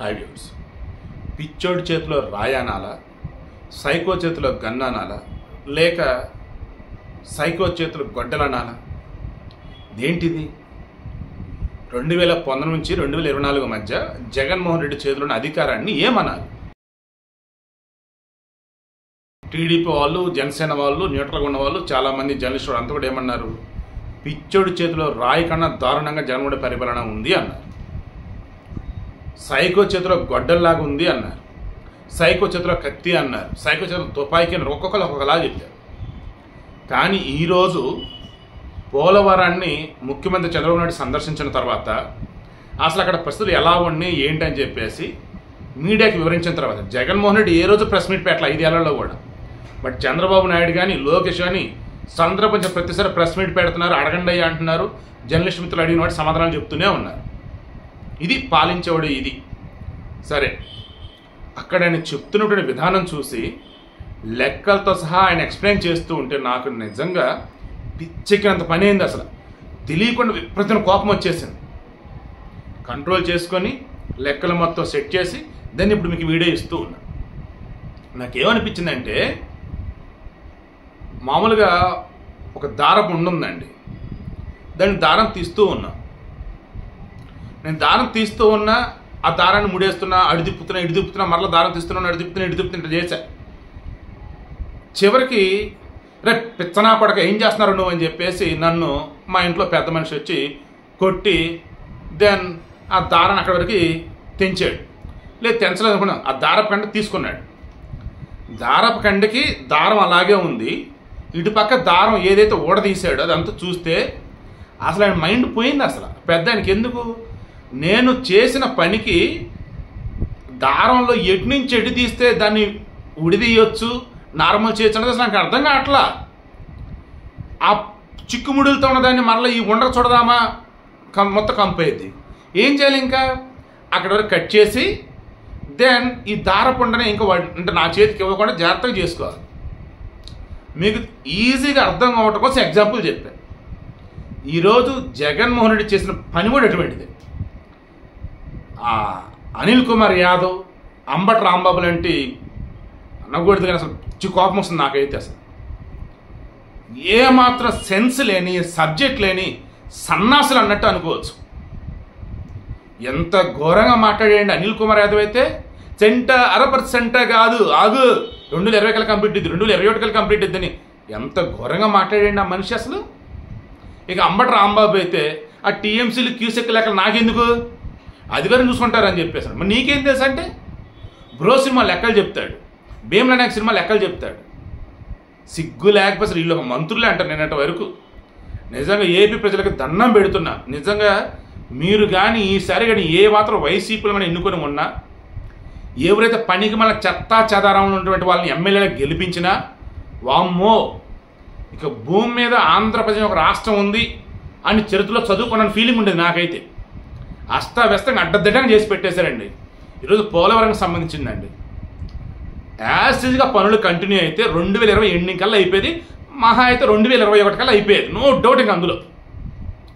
Audios. పిచ్చోడి చేతిలో రాయనాలా, psycho చేతిలో గన్నానాలా, లేక సైకో చేతిలో గొడ్డలనాలా? ఏంటిది? 2019 నుంచి 2024 మధ్య జగన్మోహన్ రెడ్డి చేతిలోని అధికారాన్ని ఏమనాలి? టీడీపీ వాళ్ళు, జనసేన వాళ్ళు, న్యూట్రల్గా ఉన్న వాళ్ళు, చాలామంది జర్నలిస్టులు అంతా కూడా ఏమన్నారు? పిచ్చోడి చేతిలో రాయి కన్నా దారుణంగా జగన్మోహన్ పరిపాలన ఉంది అన్నారు. సైకో చేతిలో గొడ్డల్లాగా ఉంది అన్నారు. సైకో చేతిలో కత్తి అన్నారు. సైకో చేతిలో తుపాకీ అని ఒక్కొక్కరు ఒక్కొక్కలా చెప్పారు. కానీ ఈరోజు పోలవరాన్ని ముఖ్యమంత్రి చంద్రబాబు నాయుడు సందర్శించిన తర్వాత అసలు అక్కడ పరిస్థితులు ఎలా ఉన్నాయి ఏంటని చెప్పేసి మీడియాకి వివరించిన తర్వాత జగన్మోహన్ రెడ్డి ఏ రోజు ప్రెస్ మీట్ పెట్టాల 5 ఏళ్లలో కూడా. బట్ చంద్రబాబు నాయుడు కానీ లోకేష్ కానీ సందర్భంగా ప్రతిసారి ప్రెస్ మీట్ పెడుతున్నారు, అడగండి అయ్యా అంటున్నారు. జర్నలిస్ట్ మిత్రులు అడిగిన వాటి సమాధానాలు చెప్తూనే ఉన్నారు. ఇది పాలించేవాడు. ఇది సరే, అక్కడ ఆయన చెప్తున్నటువంటి విధానం చూసి లెక్కలతో సహా ఆయన ఎక్స్ప్లెయిన్ చేస్తూ ఉంటే నాకు నిజంగా పిచ్చెక్కినంత పని అయింది. అసలు తెలియకుండా విపరీతమైన కోపం వచ్చేసింది. కంట్రోల్ చేసుకొని లెక్కలు మొత్తం సెట్ చేసి దాన్ని ఇప్పుడు మీకు వీడియో ఇస్తూ ఉన్నా. నాకేమనిపించిందంటే, మామూలుగా ఒక దారపు ఉండుందండి, దాన్ని దారం తీస్తూ ఉన్నా. నేను దారం తీస్తూ ఉన్నా, ఆ దారాన్ని ముడేస్తున్నా, ఇడిదిప్పుతున్నా, మరలా దారం తీస్తున్నా, ఇడిదిప్పుతున్నా చేశా. చివరికి రే పిచ్చనా కొడక ఏం చేస్తున్నారు నువ్వు అని చెప్పేసి నన్ను మా ఇంట్లో పెద్ద మనిషి వచ్చి కొట్టి దెన్ ఆ దారాన్ని అక్కడి వరకు తెంచాడు. లేదు తెంచలేదు అనుకున్నా, ఆ దారపు కండ తీసుకున్నాడు. దారపు కండకి దారం అలాగే ఉంది, ఇటుపక్క దారం ఏదైతే ఊడదీశాడో అదంతా చూస్తే అసలు ఆయన మైండ్ పోయింది. అసలు పెద్ద ఆయనకి ఎందుకు నేను చేసిన పనికి దారంలో ఎటు నుంచి ఎటు తీస్తే దాన్ని ఉడిదీయొచ్చు, నార్మల్ చేయొచ్చు అన్నది అసలు నాకు అర్థం కావట్లా. ఆ చిక్కుముడులతో ఉన్నదాన్ని మరలా ఈ ఉండక చూడదామా, మొత్తం కంపేది. ఏం చేయాలి? ఇంకా అక్కడ వరకు కట్ చేసి దెన్ ఈ దారపుండనే ఇంకా అంటే నా చేతికి ఇవ్వకుండా జాగ్రత్తగా చేసుకోవాలి. మీకు ఈజీగా అర్థం కావటం కోసం ఎగ్జాంపుల్ చెప్పాను. ఈరోజు జగన్మోహన్ రెడ్డి చేసిన పని కూడా ఎటువంటిది. అనిల్ కుమార్ యాదవ్, అంబటి రాంబాబు లాంటి అనకూడదు కానీ అసలు కోపం వస్తుంది నాకైతే. అసలు ఏమాత్రం సెన్స్ లేని, సబ్జెక్ట్ లేని సన్నాసులు అన్నట్టు అనుకోవచ్చు. ఎంత ఘోరంగా మాట్లాడేయండి అనిల్ కుమార్ యాదవ్ అయితే. 1% కాదు, ఆగు 2020 కంప్లీట్ ఇది, 2021 కంప్లీట్ ఇద్దని ఎంత ఘోరంగా మాట్లాడేయండి ఆ మనిషి అసలు. ఇక అంబటి రాంబాబు అయితే ఆ టీఎంసీలు క్యూసెక్ లెక్కలు నాకెందుకు, అధికారం చూసుకుంటారని చెప్పేసాడు. మరి నీకేం తెలుసు అంటే, బ్రో సినిమా లెక్కలు చెప్తాడు, భీమ్లా నాయక్ సినిమా లెక్కలు చెప్తాడు. సిగ్గు లేకపోతే వీళ్ళు ఒక మంత్రులే అంటారు. నేనంట వరకు నిజంగా ఏపీ ప్రజలకు దండం పెడుతున్నా. నిజంగా మీరు కానీ ఈసారి కానీ ఏ మాత్రం వైసీపీలు కానీ ఎన్నుకొని ఉన్నా, ఎవరైతే పనికి మళ్ళీ చెత్తా చెదారం ఉన్నటువంటి వాళ్ళని ఎమ్మెల్యేలకు గెలిపించినా, వామ్మో ఇక భూమి మీద ఆంధ్రప్రదేశ్ ఒక రాష్ట్రం ఉంది అని చరిత్రలో చదువుకున్న ఫీలింగ్ ఉండేది నాకైతే. అస్తావ్యస్తంగా అడ్డదిడ్డంగా చేసి పెట్టేశారండి. ఈరోజు పోలవరంకి సంబంధించిందండి. యాసిడ్గా పనులు కంటిన్యూ అయితే 2020 ఎండింగ్ కల్లా అయిపోయేది, మహా అయితే 2021 కల్లా అయిపోయేది, నో డౌట్ ఇంకా అందులో.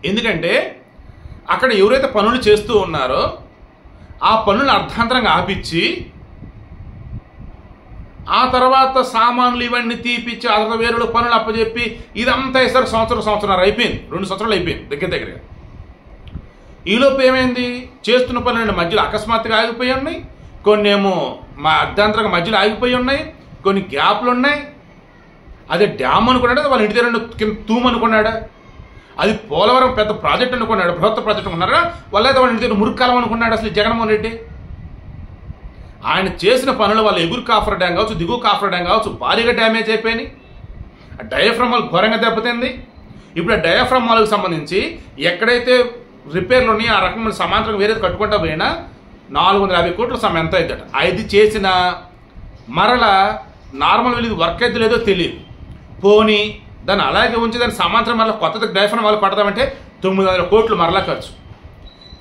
ఎందుకంటే అక్కడ ఎవరైతే పనులు చేస్తూ ఉన్నారో ఆ పనులను అర్ధాంతరంగా ఆపిచ్చి ఆ తర్వాత సామాన్లు ఇవన్నీ తీపిచ్చి ఆ తర్వాత వేరే పనులు అప్పచెప్పి ఇదంతా వేసారు. సంవత్సరం అయిపోయింది, 2 సంవత్సరాలు అయిపోయింది దగ్గరగా. ఈలోపు ఏమైంది? చేస్తున్న పనులు మధ్యలో అకస్మాత్తుగా ఆగిపోయి ఉన్నాయి, కొన్ని ఏమో మా అర్ధాంతరంగా మధ్యలో ఆగిపోయి ఉన్నాయి, కొన్ని గ్యాప్లు ఉన్నాయి. అదే డ్యామ్ అనుకున్నాడా, వాళ్ళ ఇంటి దగ్గర కింద తూము అనుకున్నాడా, అది పోలవరం పెద్ద ప్రాజెక్ట్ అనుకున్నాడు, బృహత్త ప్రాజెక్ట్ అనుకున్నారా, వాళ్ళైతే వాళ్ళ ఇంటి దగ్గర మురుక్కాలం అనుకున్నాడు అసలు జగన్మోహన్ రెడ్డి. ఆయన చేసిన పనులు వాళ్ళ ఎగురు కాఫర్ డ్యామ్ కావచ్చు, దిగువ కాఫర్ డ్యామ్ కావచ్చు, భారీగా డ్యామేజ్ అయిపోయినాయి. ఆ డయాఫ్రమ్ వాల్ ఘోరంగా దెబ్బతింది. ఇప్పుడు ఆ డయాఫ్రమ్ వాల్కి సంబంధించి ఎక్కడైతే రిపేర్లు ఉన్నాయి ఆ రకమైన సమాంతరంగా వేరేది కట్టుకుంటా పోయినా 450 కోట్ల సమయం ఎంత అవుతాడు. అది చేసిన మరలా నార్మల్ వెళ్ళి వర్క్ అయితే లేదో తెలియదు, పోనీ దాన్ని అలాగే ఉంచి దాన్ని సమాంతరం మరలా కొత్త డయాఫ్రమ్ వాళ్ళు పడతామంటే 900 కోట్లు మరలా ఖర్చు.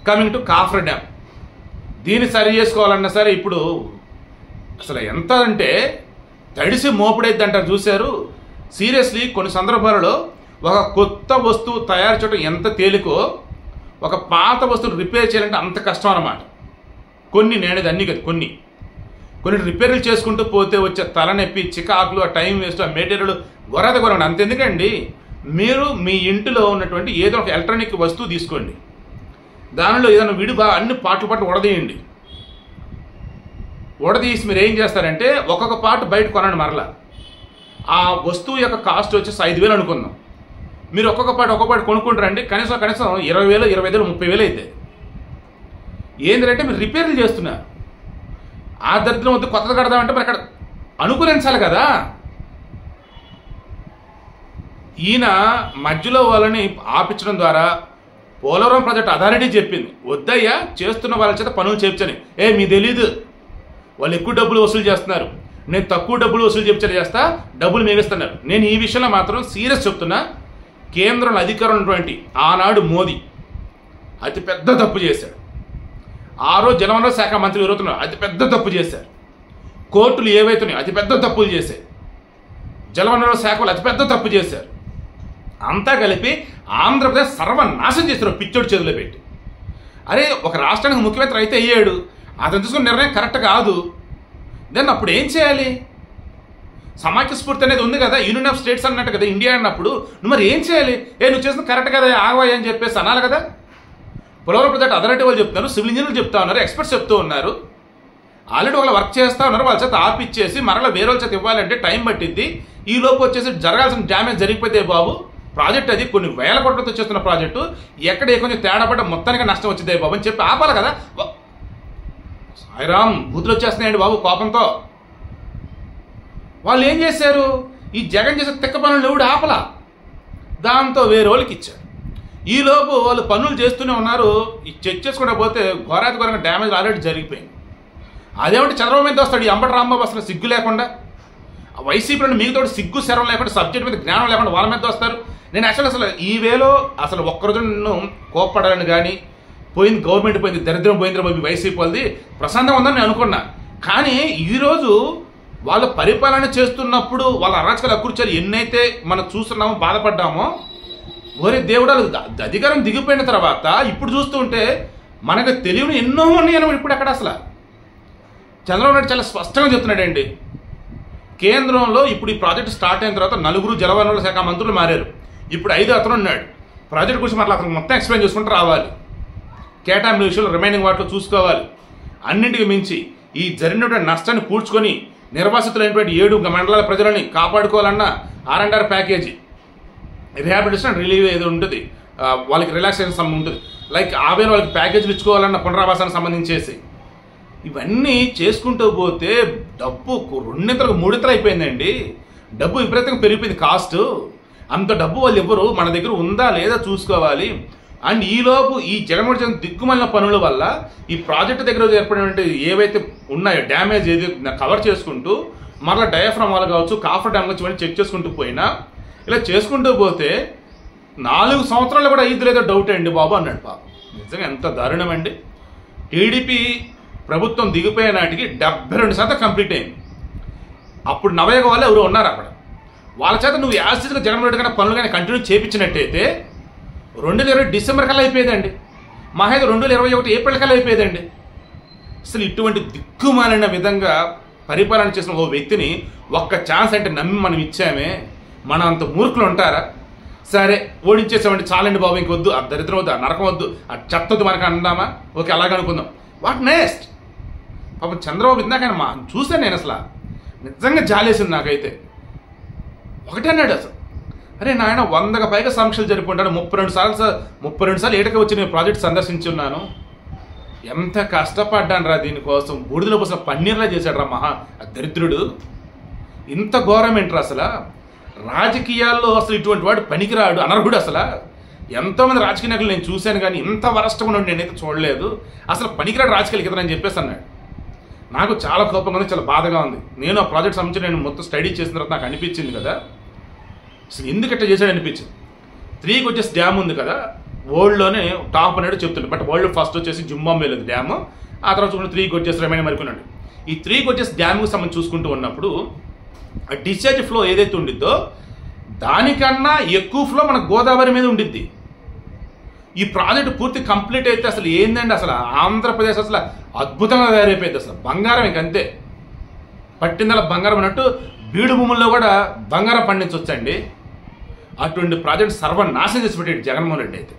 కమింగ్ టు కాఫర్ డ్యామ్, దీన్ని సరి చేసుకోవాలన్నా సరే ఇప్పుడు అసలు ఎంత అంటే తడిసి మోపుడైద్ది అంటారు చూశారు. సీరియస్లీ కొన్ని సందర్భాలలో ఒక కొత్త వస్తువు తయారు చేయడం ఎంత తేలికో ఒక పాత వస్తువును రిపేర్ చేయాలంటే అంత కష్టం అన్నమాట. కొన్ని నేనేది అన్నీ కదా కొన్ని రిపేర్లు చేసుకుంటూ పోతే వచ్చే తలనొప్పి, చికాకులు, ఆ టైం వేస్ట్, ఆ మెటీరియల్ గొరగండి. అంతెందుకండి, మీరు మీ ఇంటిలో ఉన్నటువంటి ఏదో ఒక ఎలక్ట్రానిక్ వస్తువు తీసుకోండి, దానిలో ఏదైనా విడిగా అన్ని పాటలు ఉడదీయండి. ఉడదీసి మీరు ఏం చేస్తారంటే ఒక్కొక్క పార్ట్ బయట కొనండి. మరలా ఆ వస్తువు యొక్క కాస్ట్ వచ్చేసి 5,000 అనుకుందాం. మీరు ఒక్కొక్క పార్ట్ కొనుక్కుంటారండి, కనీసం 20,000, 25,000, 30,000 అయితే ఏంటంటే మీరు రిపేర్లు చేస్తున్నారు. ఆ దరిద్రం వద్ద కొత్తది కడదామంటే మరి అక్కడ అనుకూలించాలి కదా. ఈయన మధ్యలో వాళ్ళని ఆపించడం ద్వారా పోలవరం ప్రాజెక్ట్ అథారిటీ చెప్పింది, వద్దయ్యా చేస్తున్న వాళ్ళ చేత పనులు చేయించని. మీ తెలీదు, వాళ్ళు ఎక్కువ డబ్బులు వసూలు చేస్తున్నారు, నేను తక్కువ డబ్బులు వసూలు చేస్తా, డబ్బులు మిగిస్తున్నారు. నేను ఈ విషయంలో మాత్రం సీరియస్ చెప్తున్నా. కేంద్రంలో అధికారం ఉన్నటువంటి ఆనాడు మోదీ అతిపెద్ద తప్పు చేశాడు. ఆ రోజు జలవనరుల శాఖ మంత్రి ఎవరుతున్నారు, అతిపెద్ద తప్పు చేశారు. కోర్టులు ఏవైతున్నాయో అతిపెద్ద తప్పులు చేశాయి. జలవనరుల శాఖలు అతిపెద్ద తప్పు చేశారు. అంతా కలిపి ఆంధ్రప్రదేశ్ సర్వనాశనం చేశారు పిచ్చోడి చేతిలో పెట్టి. అరే, ఒక రాష్ట్రానికి ముఖ్యమంత్రి అయితే అయ్యాడు, అతను తీసుకున్న నిర్ణయం కరెక్ట్ కాదు. దాన్ని అప్పుడు ఏం చేయాలి? సమాఖ్య స్ఫూర్తి అనేది ఉంది కదా, యూనియన్ ఆఫ్ స్టేట్స్ అన్నట్టు కదా ఇండియా అన్నప్పుడు. నువ్వు మరి ఏం చేయాలి? నువ్వు చేసిన కరెక్ట్ కదా, ఆగవాయి అని చెప్పేసి అనాలి కదా. పోలవరం ప్రాజెక్ట్ అథారిటీ వాళ్ళు చెప్తున్నారు, సివిల్ ఇంజనీర్లు చెప్తా ఉన్నారు, ఎక్స్పర్ట్స్ చెప్తూ ఉన్నారు. ఆల్రెడీ వాళ్ళు వర్క్ చేస్తూ ఉన్నారు. వాళ్ళ చేత ఆపిచ్చేసి మరలా వేరే వాళ్ళ చేత ఇవ్వాలంటే టైం పట్టిద్ది. ఈ లోపు వచ్చేసి జరగాల్సిన డ్యామేజ్ జరిగిపోతే బాబు, ప్రాజెక్ట్ అది కొన్ని వేల కోట్లతో చేస్తున్న ప్రాజెక్టు, ఎక్కడ కొంచెం తేడా పడ్డ మొత్తానికి నష్టం వచ్చిందే బాబు అని చెప్పి ఆపాలి కదా. సాయిరామ్, బూతులు వచ్చేస్తున్నాయండి బాబు కోపంతో. వాళ్ళు ఏం చేశారు? ఈ జగన్ చేసే తిక్క పనులు ఎవడు ఆపలా, దాంతో వేరే వాళ్ళకి ఇచ్చారు. ఈలోపు వాళ్ళు పనులు చేస్తూనే ఉన్నారు. ఈ చెక్ చేసుకుంటూ పోతే ఘోరంగా డ్యామేజ్ ఆల్రెడీ జరిగిపోయింది. అదేమిటి చంద్రబాబు మీద వస్తాడు ఈ అంబటి రాంబాబు, అసలు సిగ్గు లేకుండా. వైసీపీలో మిగతా సిగ్గు శరం లేకుండా, సబ్జెక్ట్ మీద జ్ఞానం లేకుండా వాళ్ళ మీద వస్తారు. నేను అసలు ఈ వేలో అసలు ఒక్కరోజు నన్ను కోప్పడాలని కానీ, పోయింది గవర్నమెంట్ పోయింది, దరిద్రం పోయింది బాబు వైసీపీ వాళ్ళది, ప్రశాంతంగా ఉందని నేను అనుకున్నా. కానీ ఈరోజు వాళ్ళు పరిపాలన చేస్తున్నప్పుడు వాళ్ళ అరాచకాలు అకృత్యాలు ఎన్నైతే మనం చూస్తున్నామో, బాధపడ్డామో, ఒరే దేవుడాలు అధికారం దిగిపోయిన తర్వాత ఇప్పుడు చూస్తూ ఉంటే మనకు తెలియని ఎన్నో ఉన్నాయని ఇప్పుడు అక్కడ అసలు చంద్రబాబు నాయుడు చాలా స్పష్టంగా చెప్తున్నాడండి. కేంద్రంలో ఇప్పుడు ఈ ప్రాజెక్ట్ స్టార్ట్ అయిన తర్వాత 4 జలవనరుల శాఖ మంత్రులు మారారు. ఇప్పుడు 5 అతను ఉన్నాడు. ప్రాజెక్ట్ గురించి మళ్ళీ అతను మొత్తం ఎక్స్ప్లెయిన్ చేసుకుంటూ రావాలి. కేటాయింపుల విషయంలో రిమైనింగ్ వాటిలో చూసుకోవాలి. అన్నింటికి మించి ఈ జరిగినటువంటి నష్టాన్ని పూడ్చుకొని నిర్వాసితులైనటువంటి 7 మండలాల ప్రజలని కాపాడుకోవాలన్న R&R ప్యాకేజీ, రిహాబిలిటేషన్ రిలీవ్ ఏదో ఉంటుంది, వాళ్ళకి రిలాక్సేషన్ ఉంటుంది, లైక్ ఆవేను వాళ్ళకి ప్యాకేజీలు ఇచ్చుకోవాలన్న పునరావాసానికి సంబంధించేసి ఇవన్నీ చేసుకుంటూ పోతే డబ్బు 2 3 అయిపోయిందండి. డబ్బు విపరీతంగా పెరిగిపోయింది కాస్ట్. అంత డబ్బు వాళ్ళు ఎవరు మన దగ్గర ఉందా లేదా చూసుకోవాలి. అండ్ ఈలోపు ఈ జగన్మోహన్ దిక్కుమలిన పనుల వల్ల ఈ ప్రాజెక్టు దగ్గర ఏర్పడినటువంటి ఏవైతే ఉన్నాయో డ్యామేజ్ ఏది కవర్ చేసుకుంటూ మరలా డయాఫ్రామ్ వాళ్ళు కావచ్చు, కాఫర్ డ్యామ్ కావచ్చు, ఇవన్నీ చెక్ చేసుకుంటూ పోయినా ఇలా చేసుకుంటూ పోతే 4 సంవత్సరాలు కూడా అయ్యిద్ది లేదో డౌట్ అండి బాబు అన్నాడు. పాప నిజంగా ఎంత దారుణం అండి. టీడీపీ ప్రభుత్వం దిగిపోయే నాటికి 72% కంప్లీట్ అయింది. అప్పుడు నవయుగ వాళ్ళు ఎవరు ఉన్నారు అక్కడ, వాళ్ళ చేత నువ్వు యాసిడ్గా జగన్మోహన్ రెడ్డి కానీ పనులు కానీ కంటిన్యూ చేయించినట్టయితే 2020 డిసెంబర్ కల్లా అయిపోయేదండి. మహేది 2021 ఏప్రిల్ కల్లా అయిపోయేదండి. అసలు ఇటువంటి దిక్కుమాలిన విధంగా పరిపాలన చేసిన ఓ వ్యక్తిని ఒక్క ఛాన్స్ అంటే నమ్మి మనం ఇచ్చామే, మనం అంత మూర్ఖులు ఉంటారా? సరే ఓడించేసామంటే చాలండి బాబు, ఇంకొద్దు, ఆ దరిద్రం వద్దు, ఆ నరకం వద్దు, ఆ చెత్త వద్దు మనకు అందామా? ఓకే అలాగనుకుందాం. What next? పాపం చంద్రబాబు ఇందాక చూశాను నేను, అసలు నిజంగా జాలేసింది నాకైతే. ఒకటే అన్నాడు అసలు, అరే నాయన 100కు పైగా సమీక్షలు జరుపుకుంటాను, 32 సార్లు ఏటకి వచ్చి నేను ప్రాజెక్ట్ సందర్శించి ఉన్నాను, ఎంత కష్టపడ్డాను రా దీనికోసం, బూడిదలో పోసిన పన్నీర్లా చేశాడు రా మహా దరిద్రుడు. ఇంత ఘోరం ఏంట్రా అసలు? రాజకీయాల్లో అసలు ఇటువంటి వాడు పనికిరాడు, అనర్హుడు. అసలు ఎంతోమంది రాజకీయ నాయకులు నేను చూశాను కానీ ఇంత వరస్ట్గా ఉండి నేనైతే చూడలేదు. అసలు పనికిరాడు రాజకీయాలకి ఇతనని చెప్పేసి అన్నాడు. నాకు చాలా కోపంగా ఉంది, చాలా బాధగా ఉంది. నేను ఆ ప్రాజెక్ట్ సంబంధించి నేను మొత్తం స్టడీ చేసిన తర్వాత నాకు అనిపించింది కదా, అసలు ఎందుకట్లా చేశాడు అనిపించింది. 3కి వచ్చేసి డ్యామ్ ఉంది కదా, వరల్డ్లోనే టాప్ అనేది చెప్తుండే, బట్ వరల్డ్ ఫస్ట్ వచ్చేసి జింబాబ్వేలో డ్యామ్, ఆ తర్వాత చూడండి 3కి వచ్చేసి రిమైనింగ్ మరికొన్నాడు. ఈ 3కి వచ్చేసి డ్యామ్కి సంబంధించి చూసుకుంటూ ఉన్నప్పుడు ఆ డిశ్చార్జ్ ఫ్లో ఏదైతే ఉండిద్దో దానికన్నా ఎక్కువ ఫ్లో మన గోదావరి మీద ఉండిద్ది. ఈ ప్రాజెక్ట్ పూర్తి కంప్లీట్ అయితే అసలు ఏందండి, అసలు ఆంధ్రప్రదేశ్ అసలు అద్భుతంగా తయారైపోయింది. అసలు బంగారం ఇంకంతే, పట్టిందల బంగారం అన్నట్టు బీడు భూముల్లో కూడా బంగారం పండించవచ్చండి. అటువంటి ప్రాజెక్ట్ సర్వనాశనం చేసి పెట్టాడు జగన్మోహన్ రెడ్డి అయితే.